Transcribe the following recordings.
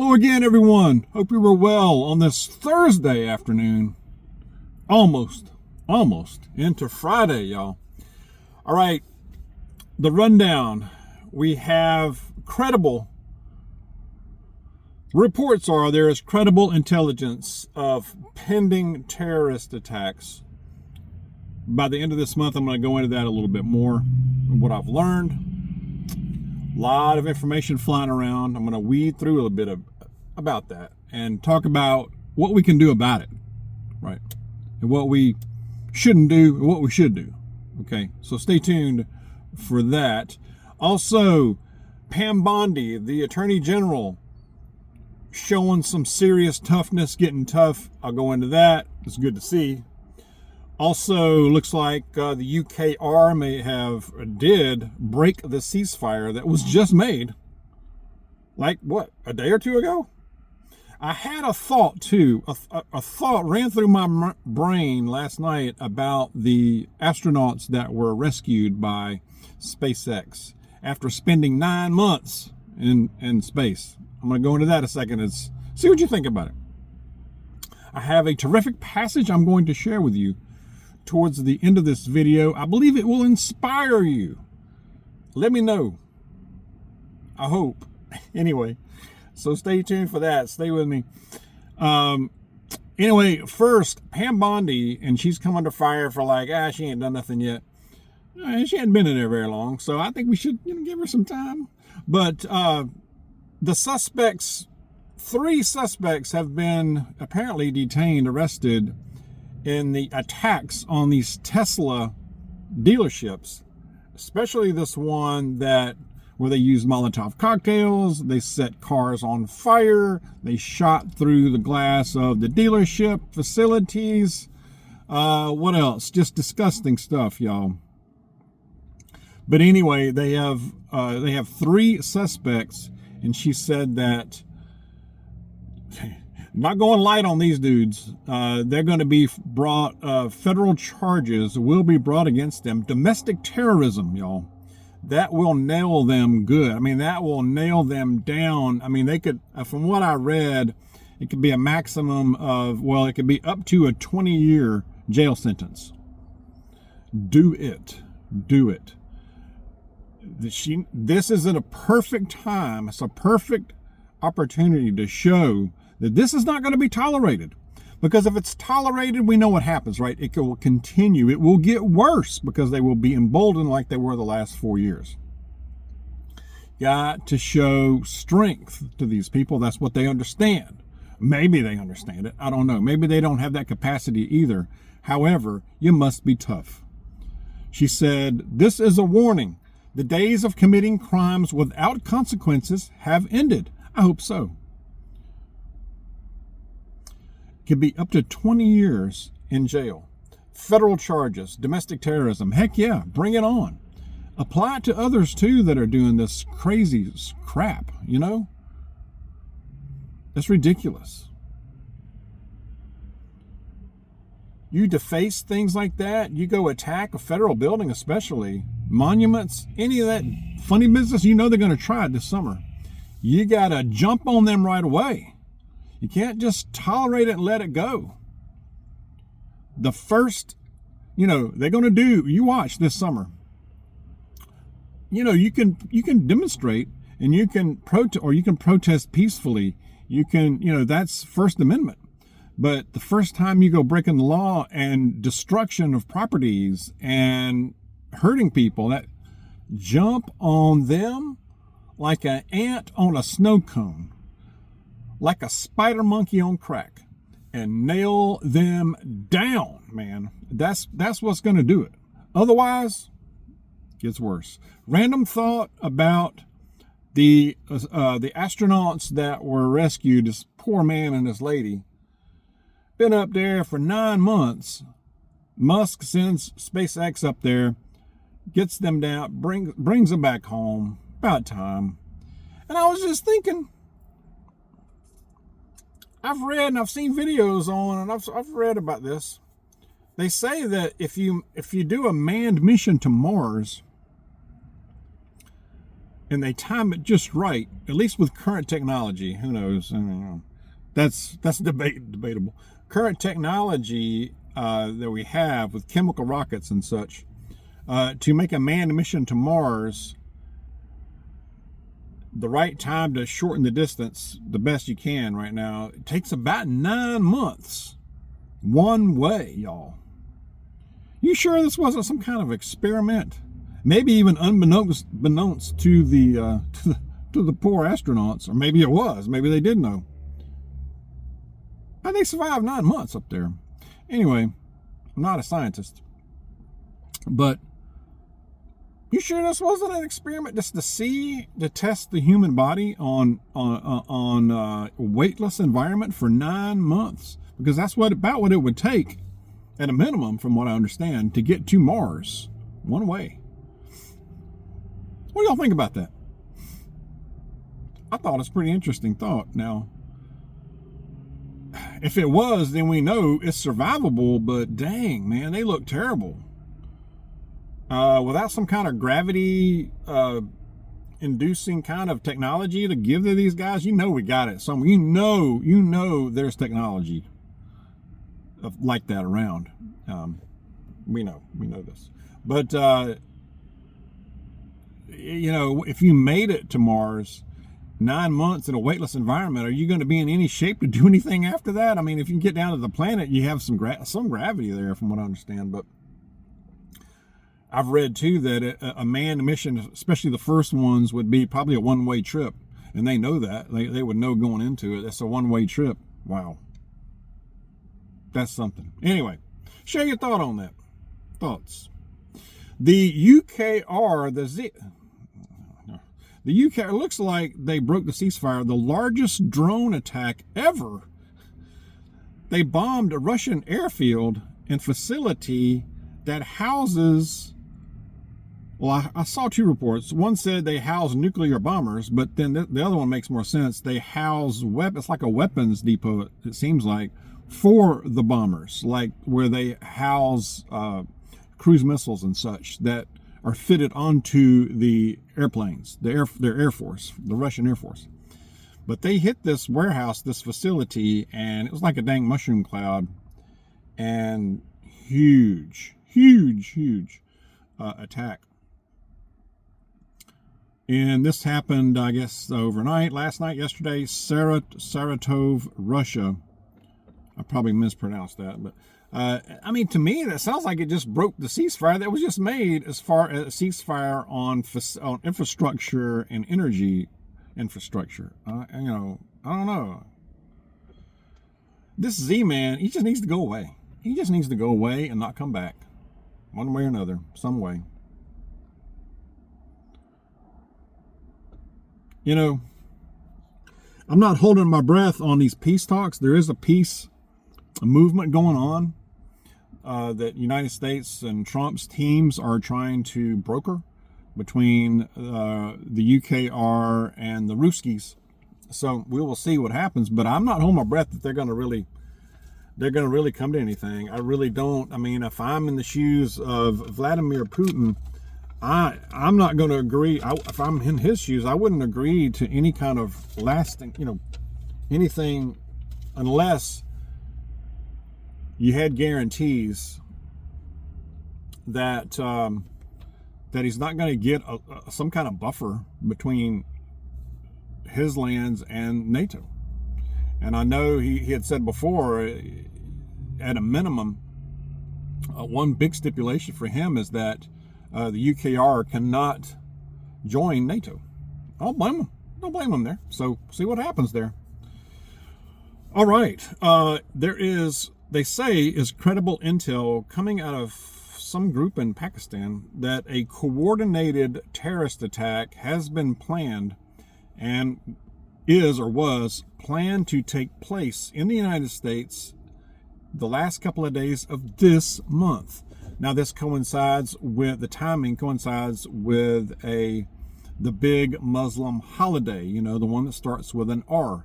Hello again, everyone. Hope you were well on this Thursday afternoon. Almost into Friday, y'all. All right, the rundown. We have credible reports are there is credible intelligence of pending terrorist attacks. By the end of this month, I'm going to go into that a little bit more, what I've learned. A lot of information flying around. I'm going to weed through a little bit about that and talk about what we can do about it, right? And what we shouldn't do and what we should do. Okay, so stay tuned for that. Also, Pam Bondi, the Attorney General, showing some serious toughness, getting tough. I'll go into that. It's good to see. Also, looks like the UKR did break the ceasefire that was just made. Like, what, a day or two ago? I had a thought, too. A thought ran through my brain last night about the astronauts that were rescued by SpaceX after spending 9 months in space. I'm going to go into that in a second and see what you think about it. I have a terrific passage I'm going to share with you towards the end of this video. I believe it will inspire you. Let me know. I hope. Anyway, so stay tuned for that. Stay with me. Anyway, first, Pam Bondi, and she's come under fire for like, she ain't done nothing yet. She hadn't been in there very long, so I think we should give her some time. But the suspects, 3 suspects have been apparently detained, arrested in the attacks on these Tesla dealerships, especially this one where they used Molotov cocktails, they set cars on fire, they shot through the glass of the dealership facilities. What else? Just disgusting stuff, y'all. But anyway, they have 3 suspects, and she said that not going light on these dudes. They're going to be brought, federal charges will be brought against them. Domestic terrorism, y'all. That will nail them good. I mean, that will nail them down. I mean, they could, from what I read, it could be a maximum of, it could be up to a 20-year jail sentence. Do it. Do it. This is a perfect time. It's a perfect opportunity to show that this is not going to be tolerated. Because if it's tolerated, we know what happens, right? It will continue. It will get worse because they will be emboldened like they were the last 4 years. Got to show strength to these people. That's what they understand. Maybe they understand it. I don't know. Maybe they don't have that capacity either. However, you must be tough. She said, "This is a warning. The days of committing crimes without consequences have ended." I hope so. Could be up to 20 years in jail. Federal charges, domestic terrorism. Heck yeah, bring it on. Apply it to others too that are doing this crazy crap, That's ridiculous. You deface things like that, you go attack a federal building, especially monuments, any of that funny business, they're going to try it this summer. You got to jump on them right away. You can't just tolerate it and let it go. The first, they're going to do, you watch this summer. You can demonstrate and you can protest peacefully. You can, that's First Amendment. But the first time you go breaking the law and destruction of properties and hurting people, that jump on them like an ant on a snow cone, like a spider monkey on crack, and nail them down, man. That's what's going to do it. Otherwise, it gets worse. Random thought about the astronauts that were rescued. This poor man and this lady been up there for 9 months. Musk sends SpaceX up there, gets them down, brings them back home. About time. And I was just thinking, I've read and I've seen videos on, and I've read about this. They say that if you do a manned mission to Mars, and they time it just right, at least with current technology. Who knows? I mean, that's debatable. Current technology that we have with chemical rockets and such, to make a manned mission to Mars, the right time to shorten the distance the best you can right now, it takes about 9 months one way, y'all. You sure this wasn't some kind of experiment? Maybe even unbeknownst to the poor astronauts, or maybe it was. Maybe they did know. But they survived 9 months up there. Anyway, I'm not a scientist, but you sure this wasn't an experiment just to test the human body on a weightless environment for 9 months? Because that's about what it would take, at a minimum, from what I understand, to get to Mars one way. What do y'all think about that? I thought it's a pretty interesting thought. Now, if it was, then we know it's survivable, but dang, man, they look terrible. Without some kind of gravity inducing kind of technology to give to these guys, you know we got it somewhere. You know there's technology like that around. We know this. But if you made it to Mars 9 months in a weightless environment, are you going to be in any shape to do anything after that? I mean, if you can get down to the planet, you have some gravity there, from what I understand. But I've read too that a manned mission, especially the first ones, would be probably a one-way trip, and they know that. They would know going into it. It's a one-way trip. Wow, that's something. Anyway, share your thought on that. Thoughts. The UKR, the UK, looks like they broke the ceasefire. The largest drone attack ever. They bombed a Russian airfield and facility that houses, well, I saw two reports. One said they house nuclear bombers, but then the other one makes more sense. They house weapons. It's like a weapons depot, it seems like, for the bombers, like where they house cruise missiles and such that are fitted onto the airplanes, their Air Force, the Russian Air Force. But they hit this warehouse, this facility, and it was like a dang mushroom cloud, and huge attack. And this happened, I guess, overnight, last night, yesterday, Saratov, Russia. I probably mispronounced that, but I mean, to me, that sounds like it just broke the ceasefire that was just made as far as a ceasefire on infrastructure and energy infrastructure. I don't know. This Z-man, he just needs to go away. He just needs to go away and not come back, one way or another, some way. I'm not holding my breath on these peace talks. There is a movement going on that United States and Trump's teams are trying to broker between the UKR and the Ruskies. So we will see what happens, but I'm not holding my breath that they're going to really come to anything. I really don't. I mean, if I'm in the shoes of Vladimir Putin, I'm not going to agree. If I'm in his shoes, I wouldn't agree to any kind of lasting, anything, unless you had guarantees that he's not going to get some kind of buffer between his lands and NATO. And I know he had said before, at a minimum, one big stipulation for him is that the UKR cannot join NATO. I don't blame him. Don't blame him there. So see what happens there. All right. There is, they say, is credible intel coming out of some group in Pakistan that a coordinated terrorist attack has been planned and is or was planned to take place in the United States the last couple of days of this month. Now, this coincides with, the timing coincides with the big Muslim holiday, the one that starts with an R.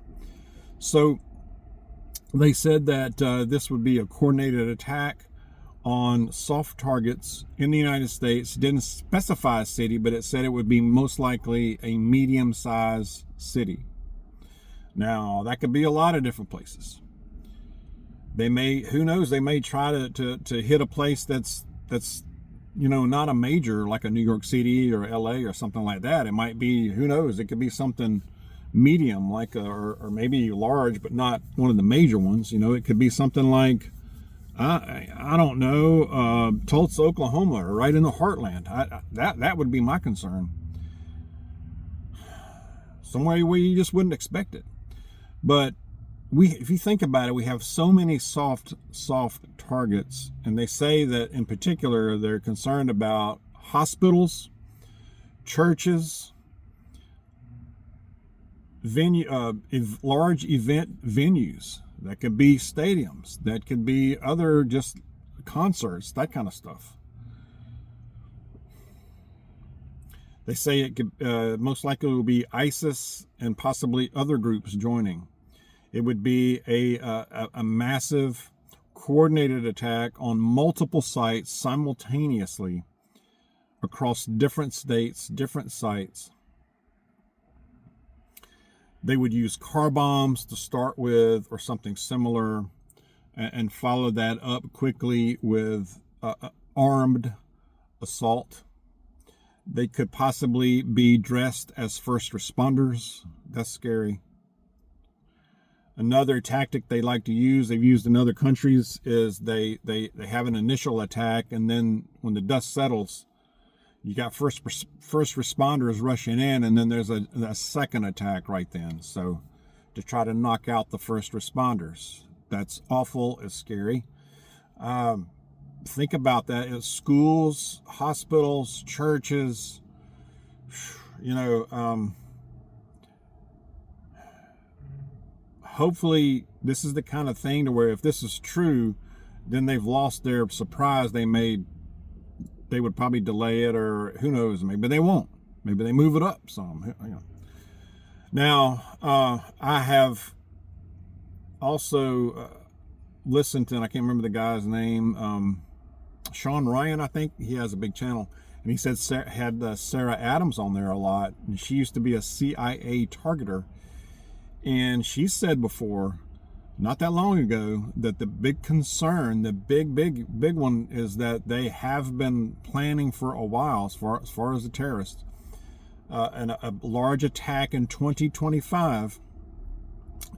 So they said that this would be a coordinated attack on soft targets in the United States. It didn't specify a city, but it said it would be most likely a medium-sized city. Now, that could be a lot of different places. They may, who knows, they may try to hit a place that's not a major, like a New York City or LA or something like that. It might be, who knows, it could be something medium, like or maybe large, but not one of the major ones. It could be something like, I don't know, Tulsa, Oklahoma, or right in the heartland. That would be my concern. Somewhere where you just wouldn't expect it. But if you think about it, we have so many soft targets, and they say that in particular they're concerned about hospitals, churches, large event venues. That could be stadiums. That could be other just concerts, that kind of stuff. They say it could most likely will be ISIS and possibly other groups joining. It would be a massive coordinated attack on multiple sites simultaneously across different states, different sites. They would use car bombs to start with, or something similar, and follow that up quickly with armed assault. They could possibly be dressed as first responders. That's scary. Another tactic they like to use, they've used in other countries, is they have an initial attack, and then when the dust settles, you got first responders rushing in, and then there's a second attack right then. So to try to knock out the first responders. That's awful. It's scary. Think about that. It's schools, hospitals, churches, hopefully this is the kind of thing to where if this is true, then they've lost their surprise. They would probably delay it, or who knows, maybe they won't. Maybe they move it up some. Now, I have also listened to, and I can't remember the guy's name, Sean Ryan, I think. He has a big channel. And he said had Sarah Adams on there a lot. And she used to be a CIA targeter. And she said before, not that long ago, that the big concern, the big one, is that they have been planning for a while, as far as the terrorists, and a large attack in 2025,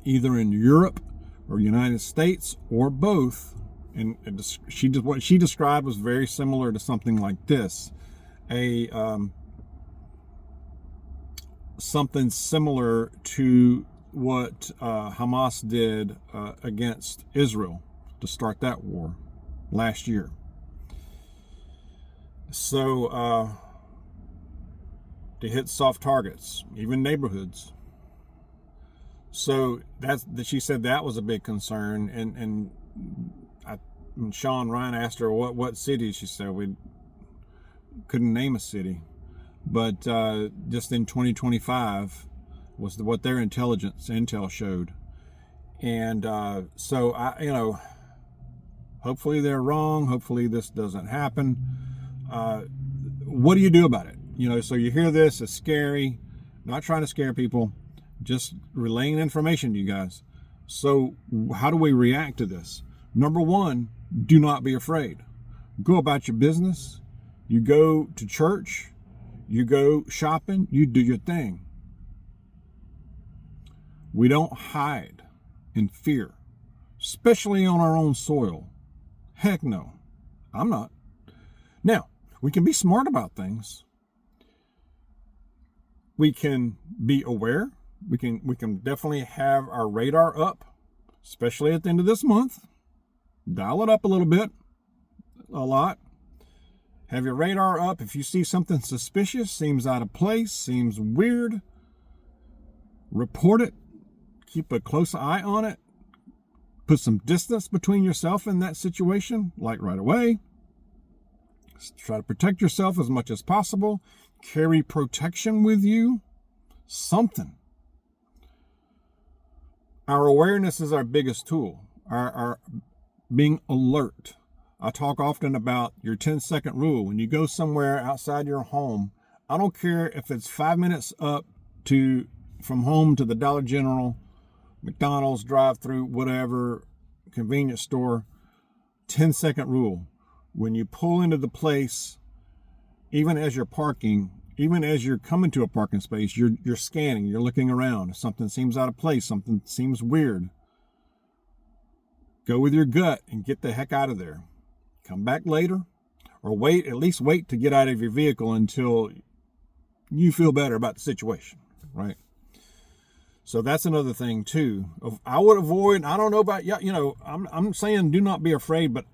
either in Europe or United States or both. And what she described was very similar to something like this, something similar to what Hamas did against Israel to start that war last year. So to hit soft targets, even neighborhoods. So she said that was a big concern, and Sean Ryan asked her what city. She said we couldn't name a city, but just in 2025 was what their intel showed. And so hopefully they're wrong. Hopefully this doesn't happen. What do you do about it? So you hear this, it's scary. Not trying to scare people, just relaying information to you guys. So how do we react to this? Number one, do not be afraid. Go about your business. You go to church. You go shopping. You do your thing. We don't hide in fear, especially on our own soil. Heck no, I'm not. Now, we can be smart about things. We can be aware. We can definitely have our radar up, especially at the end of this month. Dial it up a little bit, a lot. Have your radar up. If you see something suspicious, seems out of place, seems weird, report it. Keep a close eye on it. Put some distance between yourself and that situation, like right away. Try to protect yourself as much as possible. Carry protection with you. Something. Our awareness is our biggest tool. Our being alert. I talk often about your 10-second rule. When you go somewhere outside your home, I don't care if it's 5 minutes up to from home to the Dollar General, McDonald's, drive-through, whatever, convenience store, 10-second rule. When you pull into the place, even as you're parking, even as you're coming to a parking space, you're scanning, you're looking around. If something seems out of place, something seems weird, go with your gut and get the heck out of there. Come back later, or at least wait to get out of your vehicle until you feel better about the situation, right? So that's another thing too. I would avoid, I don't know about, I'm saying do not be afraid, but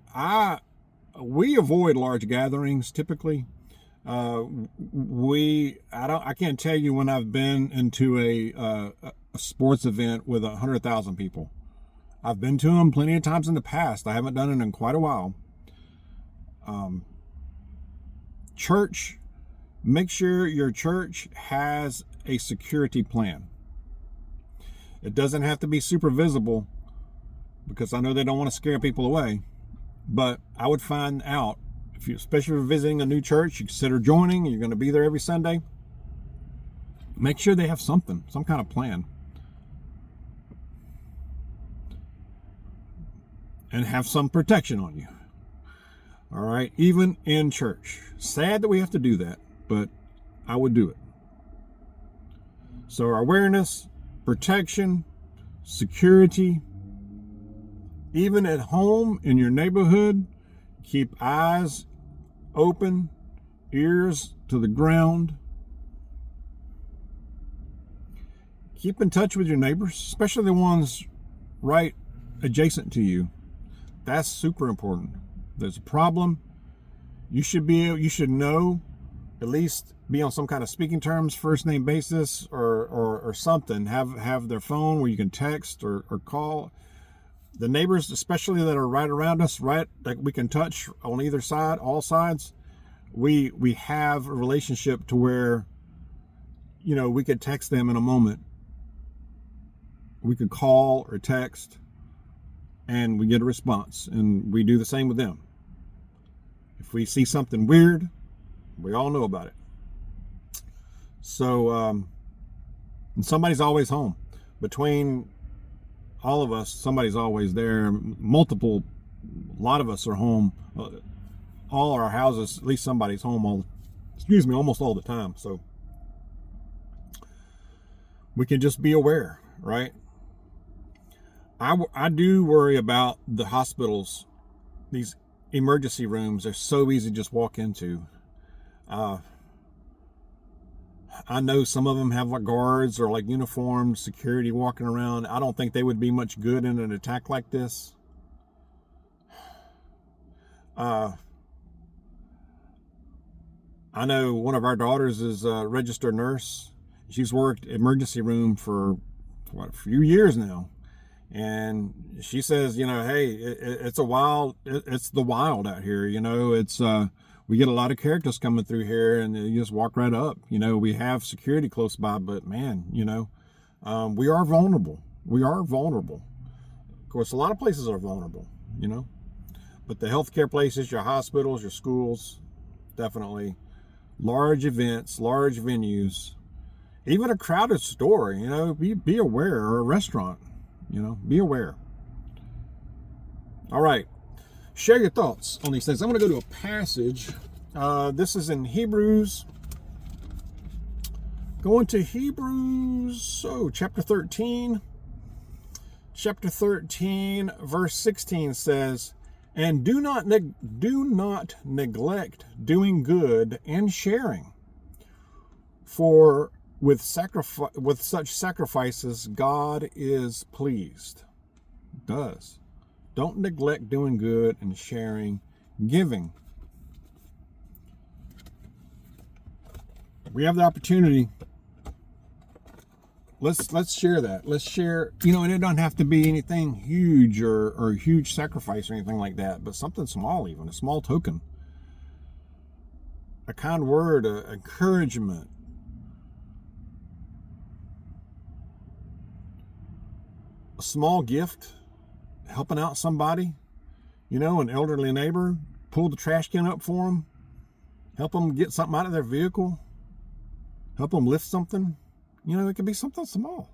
we avoid large gatherings typically. I can't tell you when I've been into a sports event with 100,000 people. I've been to them plenty of times in the past. I haven't done it in quite a while. Church, make sure your church has a security plan. It doesn't have to be super visible, because I know they don't want to scare people away, but I would find out, especially if you're visiting a new church, you consider joining, you're going to be there every Sunday, make sure they have some kind of plan. And have some protection on you. All right, even in church. Sad that we have to do that, but I would do it. So awareness, protection, security, even at home, in your neighborhood, keep eyes open, ears to the ground. Keep in touch with your neighbors, especially the ones right adjacent to you. That's super important. There's a problem, you should know, at least be on some kind of speaking terms, first name basis, or something. Have their phone where you can text or call. The neighbors, especially that are right around us, right, that we can touch on either side, all sides, we have a relationship to where, we could text them in a moment. We could call or text, and we get a response, and we do the same with them. If we see something weird, we all know about it. So, and somebody's always home. Between all of us, somebody's always there. A lot of us are home. All our houses, at least somebody's home almost all the time. So we can just be aware, right? I do worry about the hospitals, these emergency rooms. They're so easy to just walk into. I know some of them have like guards or like uniformed security walking around. I don't think they would be much good in an attack like this. I know one of our daughters is a registered nurse. She's worked emergency room for a few years now. And she says, hey, it's the wild out here. We get a lot of characters coming through here, and you just walk right up. We have security close by, but man, we are vulnerable. We are vulnerable. Of course, a lot of places are vulnerable, but the healthcare places, your hospitals, your schools, definitely. Large events, large venues, even a crowded store, be aware, or a restaurant. Be aware. All right. Share your thoughts on these things. I'm going to go to a passage. This is in Hebrews. Going to Hebrews, chapter 13. Chapter 13, verse 16 says, "And do not neglect doing good and sharing, for with such sacrifices, God is pleased." It does. Don't neglect doing good and sharing, giving. We have the opportunity. Let's share that. Let's share, and it doesn't have to be anything huge or huge sacrifice or anything like that, but something small, even a small token. A kind word, encouragement. A small gift, helping out somebody. an elderly neighbor, pull the trash can up for them, help them get something out of their vehicle, help them lift something. It could be something small.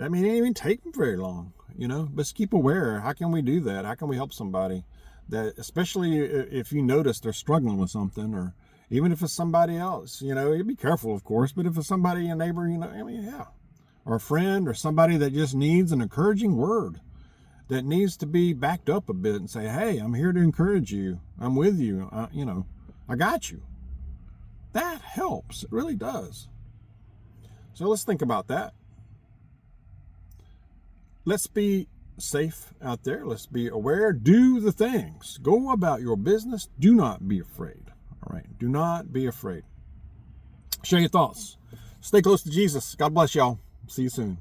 I mean, it didn't even take them very long, but just keep aware. How can we do that? How can we help somebody that, especially if you notice they're struggling with something, or even if it's somebody else, you be careful, of course, but if it's somebody, a neighbor, or a friend, or somebody that just needs an encouraging word, that needs to be backed up a bit and say, hey, I'm here to encourage you. I'm with you. I got you. That helps. It really does. So let's think about that. Let's be safe out there. Let's be aware. Do the things. Go about your business. Do not be afraid. All right. Do not be afraid. Share your thoughts. Stay close to Jesus. God bless y'all. See you soon.